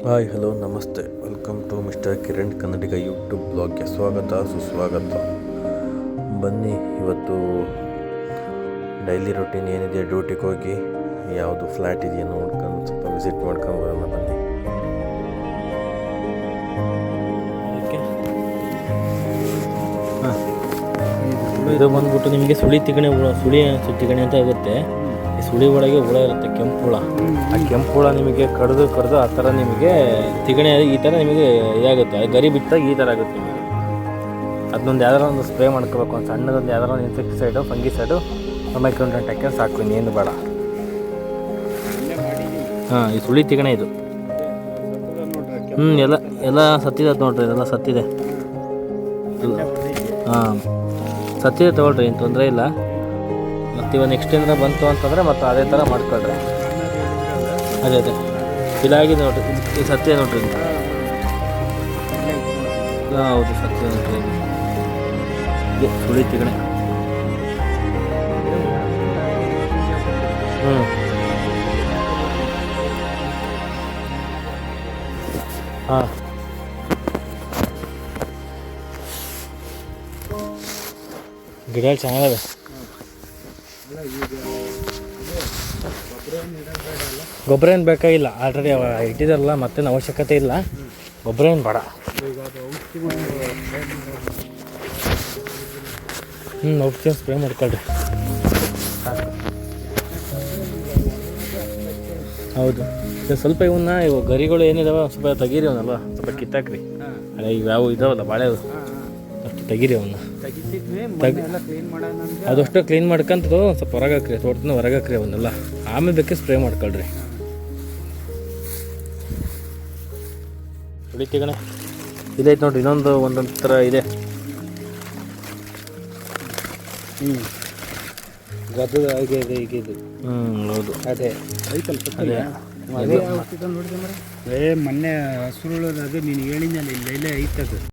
Hi hello ನಮಸ್ತೆ, welcome to mister Kiran Kannadiga YouTube ಬ್ಲಾಗ್ಗೆ ಸ್ವಾಗತ ಸುಸ್ವಾಗತ. ಬನ್ನಿ, ಇವತ್ತು ಡೈಲಿ ರೊಟೀನ್ ಏನಿದೆ, ಡ್ಯೂಟಿಗೆ ಹೋಗಿ ಯಾವುದು ಫ್ಲ್ಯಾಟ್ ಇದೆಯಾ ನೋಡ್ಕೊಂಡು ಸ್ವಲ್ಪ ವಿಸಿಟ್ ಮಾಡ್ಕೊಂಡು ಬರೋಣ. ಬನ್ನಿ. ಇದು ಬಂದ್ಬಿಟ್ಟು ನಿಮಗೆ ಸುಳಿ ತಿಗಣೆ ಹುಳ, ಸುಳಿ ತಿಗಣೆ ಅಂತ ಆಗುತ್ತೆ. ಈ ಸುಳಿ ಒಳಗೆ ಹುಳ ಇರುತ್ತೆ, ಕೆಂಪು ಹುಳ. ಆ ಕೆಂಪು ಹುಳ ನಿಮಗೆ ಕಡ್ದು ಆ ಥರ ನಿಮಗೆ ತಿಗಣೆ ಈ ಥರ ನಿಮಗೆ ಇದಾಗುತ್ತೆ. ಅದು ಗರಿ ಬಿಟ್ಟಾಗ ಈ ಥರ ಆಗುತ್ತೆ ನಿಮಗೆ. ಅದನ್ನೊಂದು ಯಾವ್ದಾರ ಒಂದು ಸ್ಪ್ರೇ ಮಾಡ್ಕೋಬೇಕು, ಒಂದು ಸಣ್ಣದೊಂದು ಯಾವ್ದಾರ ಒಂದು ಇನ್ಸೆಕ್ಟಿಸೈಡು, ಫಂಗಿಸೈಡು, ಮೈಕ್ರೋನ್ಯೂಟ್ರಿಯೆಂಟ್ ಹಾಕಿ ಸಾಕು, ಇನ್ನೇನು ಬೇಡ. ಈ ಸುಳಿ ತಿಗಣೆ ಇದು. ಎಲ್ಲ ಸತ್ತಿದೆ ನೋಡ್ರಿ, ಇದೆಲ್ಲ ಸತ್ತಿದೆ. ಸತ್ತಿದೆ ತೊಗೊಳ್ರಿ, ಏನು ತೊಂದರೆ ಇಲ್ಲ. ಮತ್ತು ಇವಾಗ ನೆಕ್ಸ್ಟ್ ಏನಾರ ಬಂತು ಅಂತಂದರೆ ಮತ್ತು ಅದೇ ಥರ ಮಾಡ್ಕೊಳ್ರಿ. ಅದೇ ಇದಾಗಿದೆ ನೋಡ್ರಿ, ಇದು ಸತ್ತಿದೆ ನೋಡ್ರಿ. ಹೌದು, ಸತ್ತಿದೆ ನೋಡ್ರಿ. ಇದು ಸುಳಿ ತಿಗಣೆ. ಗಿಡ ಚೆನ್ನಾಗವೆ. ಗೊಬ್ಬರ ಏನು ಬೇಕಾಗಿಲ್ಲ, ಆಲ್ರೆಡಿ ಇಟ್ಟಿದಾರಲ್ಲ, ಮತ್ತೇನು ಅವಶ್ಯಕತೆ ಇಲ್ಲ. ಗೊಬ್ಬರ ಏನು ಬೇಡ. ಔಷಧಿ ಸ್ಪ್ರೇ ಮಾಡ್ಕೊಳ್ರಿ ಸಾಕು. ಹೌದು, ಸ್ವಲ್ಪ ಇವನ್ನ ಗರಿಗಳು ಏನಿದಾವೆ ಸ್ವಲ್ಪ ತೆಗೀರಿ, ಅವನ್ನೆಲ್ಲ ಸ್ವಲ್ಪ ಕಿತ್ತಾಕ್ರಿ. ಅದೇ ಇವ್ಯಾವು ಇದಾವಲ್ಲ ಬಾಳೆ, ಅಷ್ಟು ತೆಗೀರಿ ಅವನ್ನ. ಅದಷ್ಟು ಕ್ಲೀನ್ ಮಾಡ್ಕೊಂತ ಸ್ವಲ್ಪ ಹೊರಗೆ ಹಾಕ್ರಿ, ತೋಟದಿಂದ ಹೊರಗೆ ಹಾಕ್ರಿ ಅವನ್ನೆಲ್ಲ. ಆಮೇಲೆ ಬೇಕೆ ಸ್ಪ್ರೇ ಮಾಡ್ಕೊಳ್ರಿ. ಹೊಡಿತೀಗಣ ಇದೈತೆ ನೋಡ್ರಿ, ಒಂದೊಂದು ಥರ ಇದೆ. ಗದ್ದದ ಹಾಗೆ ಇದೆ, ಈಗ ಇದು. ಹೌದು, ಅದೇ ಐತಲ್ಲ ಅದೇ ಮೊನ್ನೆ ಹಸುರುಳೋದು, ಅದು ನೀನು ಹೇಳಿದ್ನಲ್ಲ, ಇಲ್ಲೇ ಐತದು.